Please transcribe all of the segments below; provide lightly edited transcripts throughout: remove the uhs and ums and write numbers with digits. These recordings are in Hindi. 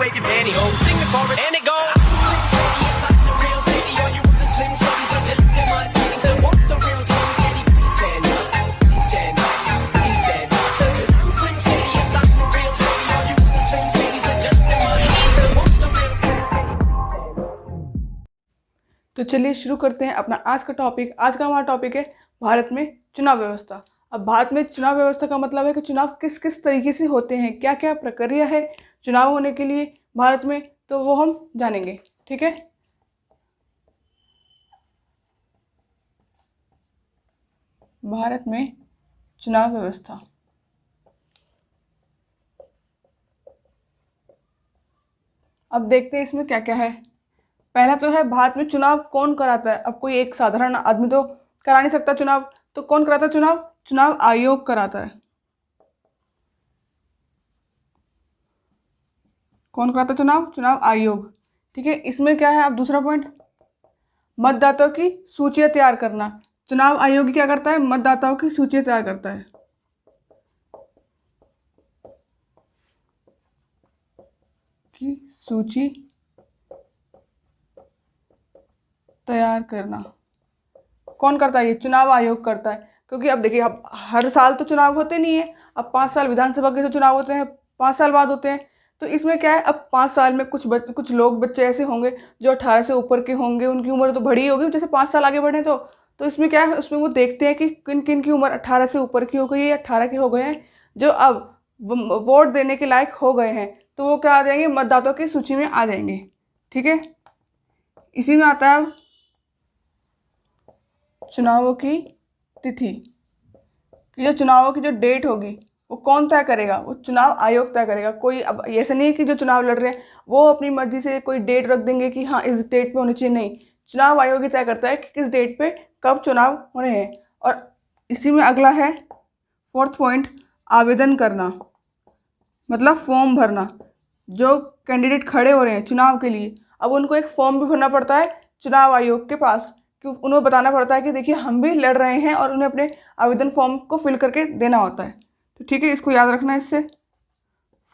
wave your pantyhose, sing the chorus, and it goes. तो चलिए शुरू करते हैं अपना आज का टॉपिक। आज का हमारा टॉपिक है भारत में चुनाव व्यवस्था। अब भारत में चुनाव व्यवस्था का मतलब है कि चुनाव किस किस तरीके से होते हैं, क्या क्या प्रक्रिया है चुनाव होने के लिए भारत में, तो वो हम जानेंगे। ठीक है, भारत में चुनाव व्यवस्था। अब देखते हैं इसमें क्या क्या है। पहला तो है भारत में चुनाव कौन कराता है। अब कोई एक साधारण आदमी तो करा नहीं सकता चुनाव, तो कौन कराता है चुनाव? चुनाव आयोग कराता है। कौन कराता है चुनाव? चुनाव आयोग। ठीक है, इसमें क्या है अब दूसरा पॉइंट, मतदाताओं की सूचियां तैयार करना। चुनाव आयोग क्या करता है? मतदाताओं की सूचियां तैयार करता है। की सूची तैयार करना कौन करता है? ये चुनाव आयोग करता है। क्योंकि अब देखिए, अब हर साल तो चुनाव होते नहीं है। अब 5 साल विधानसभा के तो चुनाव होते हैं, 5 साल बाद होते हैं। तो इसमें क्या है, अब 5 साल में कुछ लोग बच्चे ऐसे होंगे जो 18 से ऊपर के होंगे, उनकी उम्र तो बड़ी होगी, जैसे 5 साल आगे बढ़े तो इसमें क्या है, उसमें वो देखते हैं कि किन किन की उम्र 18 से ऊपर की हो गई है, 18 के हो गए हैं, जो अब वोट देने के लायक हो गए हैं, तो वो क्या आ जाएंगे, मतदाताओं की सूची में आ जाएंगे। ठीक है, इसी में आता है चुनावों की तिथि। कि जो चुनावों की जो डेट होगी वो कौन तय करेगा? वो चुनाव आयोग तय करेगा। कोई अब ऐसा नहीं है कि जो चुनाव लड़ रहे हैं वो अपनी मर्जी से कोई डेट रख देंगे कि हाँ इस डेट पे होनी चाहिए। नहीं, चुनाव आयोग ही तय करता है कि किस डेट पे कब चुनाव होने हैं। और इसी में अगला है 4th पॉइंट, आवेदन करना, मतलब फॉर्म भरना। जो कैंडिडेट खड़े हो रहे हैं चुनाव के लिए, अब उनको एक फॉर्म भी भरना पड़ता है चुनाव आयोग के पास, कि उन्हें बताना पड़ता है कि देखिए हम भी लड़ रहे हैं, और उन्हें अपने आवेदन फॉर्म को फिल करके देना होता है। तो ठीक है, इसको याद रखना, इससे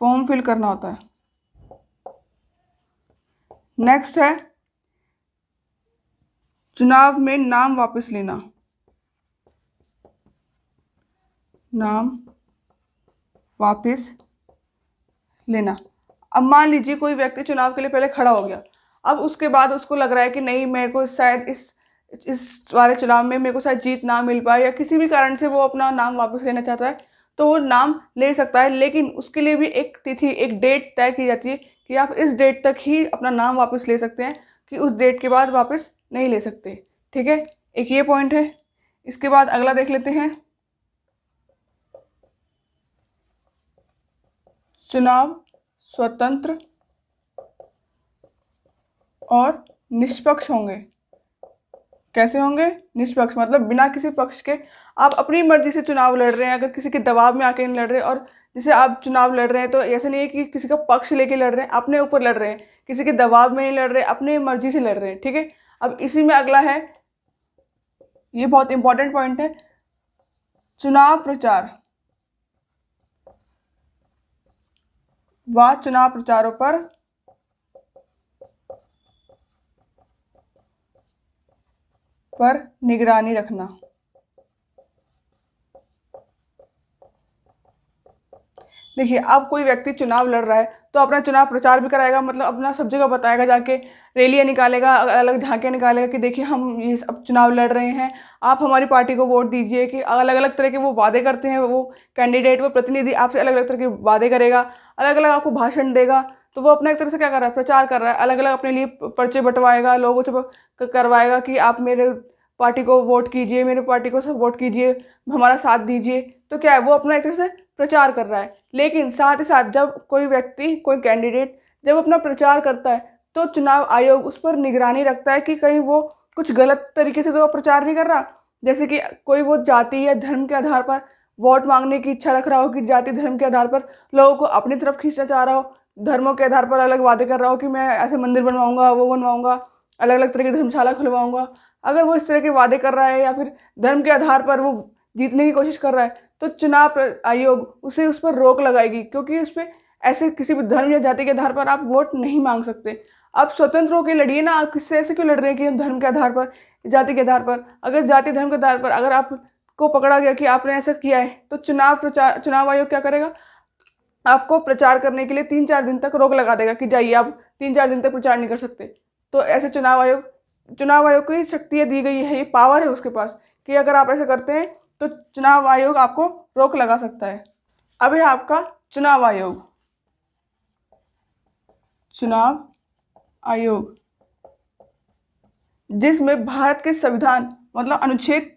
फॉर्म फिल करना होता है। नेक्स्ट है चुनाव में नाम वापस लेना। नाम वापस लेना। अब मान लीजिए कोई व्यक्ति चुनाव के लिए पहले खड़ा हो गया, अब उसके बाद उसको लग रहा है कि नहीं, मेरे को शायद इस वाले चुनाव में मेरे को शायद जीत ना मिल पाए, या किसी भी कारण से वो अपना नाम वापस लेना चाहता है, तो वो नाम ले सकता है। लेकिन उसके लिए भी एक तिथि, एक डेट तय की जाती है कि आप इस डेट तक ही अपना नाम वापस ले सकते हैं, कि उस डेट के बाद वापस नहीं ले सकते। ठीक है, एक ये पॉइंट है। इसके बाद अगला देख लेते हैं, चुनाव स्वतंत्र और निष्पक्ष होंगे। कैसे होंगे? निष्पक्ष, मतलब बिना किसी पक्ष के आप अपनी मर्जी से चुनाव लड़ रहे हैं, अगर किसी के दबाव में आके नहीं लड़ रहे। और जैसे आप चुनाव लड़ रहे हैं तो ऐसा नहीं है कि किसी का पक्ष लेके लड़ रहे हैं, अपने ऊपर लड़ रहे हैं, किसी के दबाव में नहीं लड़ रहे, अपने मर्जी से लड़ रहे हैं। ठीक है, अब इसी में अगला है, ये बहुत इंपॉर्टेंट पॉइंट है, चुनाव प्रचार व चुनाव प्रचारों पर निगरानी रखना। देखिए, अब कोई व्यक्ति चुनाव लड़ रहा है तो अपना चुनाव प्रचार भी कराएगा, मतलब अपना सब जगह बताएगा, जाके रैलियाँ निकालेगा, अलग अलग झांकियाँ निकालेगा कि देखिए हम ये अब चुनाव लड़ रहे हैं, आप हमारी पार्टी को वोट दीजिए। कि अलग अलग तरह के वो वादे करते हैं, वो कैंडिडेट, वो प्रतिनिधि आपसे अलग अलग तरह के वादे करेगा, अलग अलग आपको भाषण देगा। तो वो अपना एक तरह से क्या कर रहा है, प्रचार कर रहा है, अलग अलग अपने लिए पर्चे बंटवाएगा, लोगों से करवाएगा कि आप मेरे पार्टी को वोट कीजिए, मेरे पार्टी को सपोर्ट कीजिए, हमारा साथ दीजिए। तो क्या है, वो अपना एक तरह से प्रचार कर रहा है। लेकिन साथ ही साथ जब कोई व्यक्ति, कोई कैंडिडेट जब अपना प्रचार करता है तो चुनाव आयोग उस पर निगरानी रखता है कि कहीं वो कुछ गलत तरीके से तो प्रचार नहीं कर रहा। जैसे कि कोई वो जाति या धर्म के आधार पर वोट मांगने की इच्छा रख रहा हो, कि जाति धर्म के आधार पर लोगों को अपनी तरफ खींचना चाह रहा हो, धर्मों के आधार पर अलग वादे कर रहा हो कि मैं ऐसे मंदिर बनवाऊंगा, वो बनवाऊंगा, अलग अलग तरह की धर्मशाला खुलवाऊंगा। अगर वो इस तरह के वादे कर रहा है या फिर धर्म के आधार पर वो जीतने की कोशिश कर रहा है, तो चुनाव आयोग उसे उस पर रोक लगाएगी, क्योंकि उस पर ऐसे किसी भी धर्म या जाति के आधार पर आप वोट नहीं मांग सकते। आप स्वतंत्र होकर लड़िए ना, आप किससे ऐसे क्यों लड़ रहे हैं कि धर्म के आधार पर, जाति के आधार पर। अगर जाति धर्म के आधार पर अगर आपको पकड़ा गया कि आपने ऐसा किया है तो चुनाव आयोग क्या करेगा, आपको प्रचार करने के लिए 3-4 दिन तक रोक लगा देगा कि जाइए, आप 3-4 दिन तक प्रचार नहीं कर सकते। तो ऐसे चुनाव आयोग को ही शक्तियाँ दी गई है, ये पावर है उसके पास कि अगर आप ऐसा करते हैं तो चुनाव आयोग आपको रोक लगा सकता है। अब है आपका चुनाव आयोग, जिसमें भारत के संविधान मतलब अनुच्छेद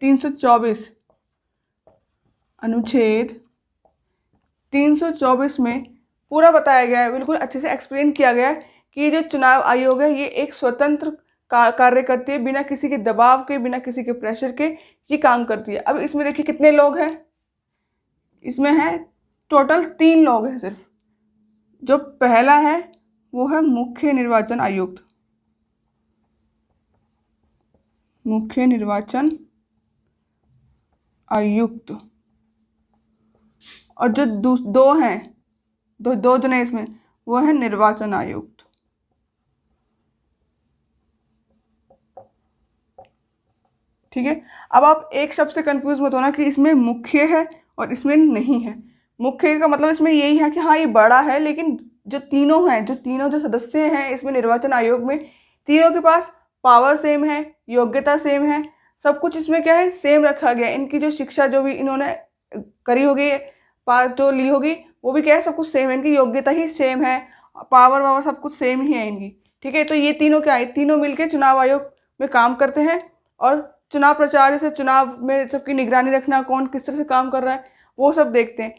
324 में पूरा बताया गया है, बिल्कुल अच्छे से एक्सप्लेन किया गया है कि जो चुनाव आयोग है ये एक स्वतंत्र कार्य करती है, बिना किसी के दबाव के, बिना किसी के प्रेशर के ये काम करती है। अब इसमें देखिए कितने लोग हैं, इसमें है टोटल 3 लोग हैं सिर्फ। जो पहला है वो है मुख्य निर्वाचन आयुक्त, और जो दो हैं, दो जने इसमें, वो है निर्वाचन आयुक्त। ठीक है, अब आप एक शब्द से कंफ्यूज मत होना कि इसमें मुख्य है और इसमें नहीं है। मुख्य का मतलब इसमें यही है कि हाँ ये बड़ा है, लेकिन जो तीनों जो सदस्य हैं इसमें निर्वाचन आयोग में, तीनों के पास पावर सेम है, योग्यता सेम है, सब कुछ इसमें क्या है सेम रखा गया है। इनकी जो शिक्षा जो भी इन्होंने करी होगी, जो ली होगी, वो भी क्या है सब कुछ सेम है, इनकी योग्यता ही सेम है, पावर सब कुछ सेम ही है इनकी। ठीक है, तो ये तीनों क्या है, तीनों मिलके चुनाव आयोग में काम करते हैं और चुनाव प्रचार, जैसे चुनाव में सबकी निगरानी रखना, कौन किस तरह से काम कर रहा है वो सब देखते हैं।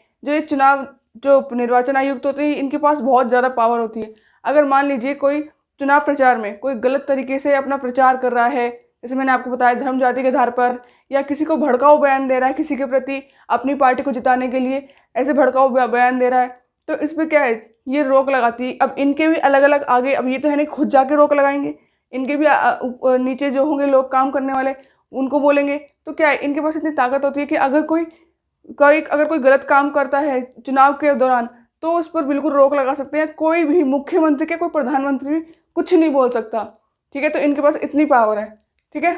जो निर्वाचन आयुक्त होते हैं इनके पास बहुत ज़्यादा पावर होती है। अगर मान लीजिए कोई चुनाव प्रचार में कोई गलत तरीके से अपना प्रचार कर रहा है, जैसे मैंने आपको बताया धर्म जाति के आधार पर, या किसी को भड़काऊ बयान दे रहा है किसी के प्रति अपनी पार्टी को जिताने के लिए, ऐसे भड़काऊ बयान दे रहा है, तो इस पर क्या है ये रोक लगाती है। अब इनके भी अलग अलग आगे, अब ये तो है नहीं खुद जाके रोक लगाएंगे, इनके भी नीचे जो होंगे लोग काम करने वाले उनको बोलेंगे। तो क्या है इनके पास इतनी ताकत होती है कि अगर कोई गलत काम करता है चुनाव के दौरान तो उस पर बिल्कुल रोक लगा सकते हैं। कोई भी मुख्यमंत्री के, कोई प्रधानमंत्री भी कुछ नहीं बोल सकता। ठीक है, तो इनके पास इतनी पावर है। ठीक है,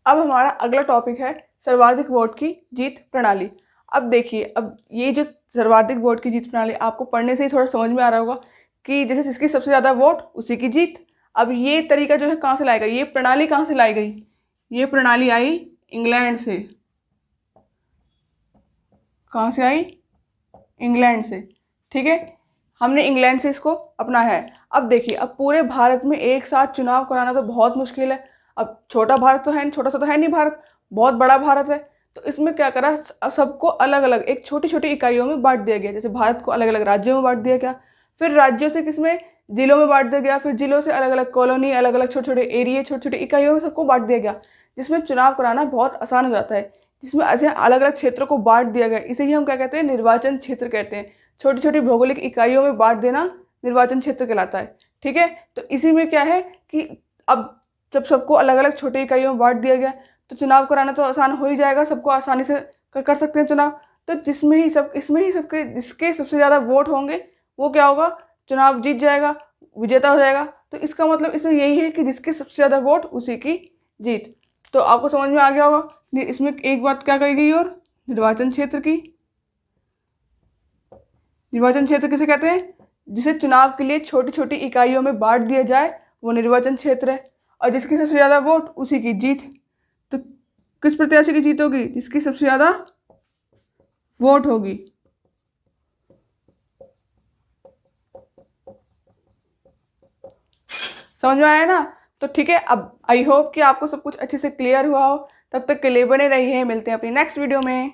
अब हमारा अगला टॉपिक है सर्वाधिक वोट की जीत प्रणाली। अब देखिए, अब ये जो सर्वाधिक वोट की जीत प्रणाली आपको पढ़ने से ही थोड़ा समझ में आ रहा होगा कि जैसे जिसकी सबसे ज़्यादा वोट उसी की जीत। अब ये तरीका जो है कहाँ से लाएगा, ये प्रणाली कहाँ से लाई गई, ये प्रणाली आई इंग्लैंड से। कहाँ से आई, इंग्लैंड से। ठीक है, हमने इंग्लैंड से इसको अपनाया है। अब देखिए, अब पूरे भारत में एक साथ चुनाव कराना तो बहुत मुश्किल है। अब छोटा भारत तो है नहीं, छोटा सा तो है नहीं भारत, बहुत बड़ा भारत है। तो इसमें क्या करा, सबको अलग अलग एक छोटी छोटी इकाइयों में बांट दिया गया। जैसे भारत को अलग अलग राज्यों में बांट दिया गया, फिर राज्यों से किसमें जिलों में बांट दिया गया, फिर जिलों से अलग अलग कॉलोनी, अलग अलग छोटे छोटे एरिए, छोटे छोटे इकाइयों में सबको बांट दिया गया, जिसमें चुनाव कराना बहुत आसान हो जाता है। जिसमें ऐसे अलग अलग क्षेत्रों को बांट दिया गया, इसे ही हम क्या कहते हैं, निर्वाचन क्षेत्र कहते हैं। छोटी छोटी भौगोलिक इकाइयों में बांट देना निर्वाचन क्षेत्र कहलाता है। ठीक है, तो इसी में क्या है कि अब जब सबको अलग अलग छोटी इकाइयों में बांट दिया गया तो चुनाव कराना तो आसान हो ही जाएगा, सबको आसानी से कर सकते हैं चुनाव। तो इसमें ही सबके जिसके सबसे ज़्यादा वोट होंगे वो क्या होगा, चुनाव जीत जाएगा, विजेता हो जाएगा। तो इसका मतलब इसमें यही है कि जिसके सबसे ज़्यादा वोट उसी की जीत। तो आपको समझ में आ गया होगा। इसमें एक बात क्या कही गई, और निर्वाचन क्षेत्र किसे कहते हैं, जिसे चुनाव के लिए छोटी छोटी इकाइयों में बांट दिया जाए वो निर्वाचन क्षेत्र है, और जिसकी सबसे ज़्यादा वोट उसी की जीत। तो किस प्रत्याशी की जीत होगी, जिसकी सबसे ज़्यादा वोट होगी। समझ में आया ना। तो ठीक है, अब आई होप कि आपको सब कुछ अच्छे से क्लियर हुआ हो। तब तक के लिए बने रहिए, मिलते हैं अपनी नेक्स्ट वीडियो में।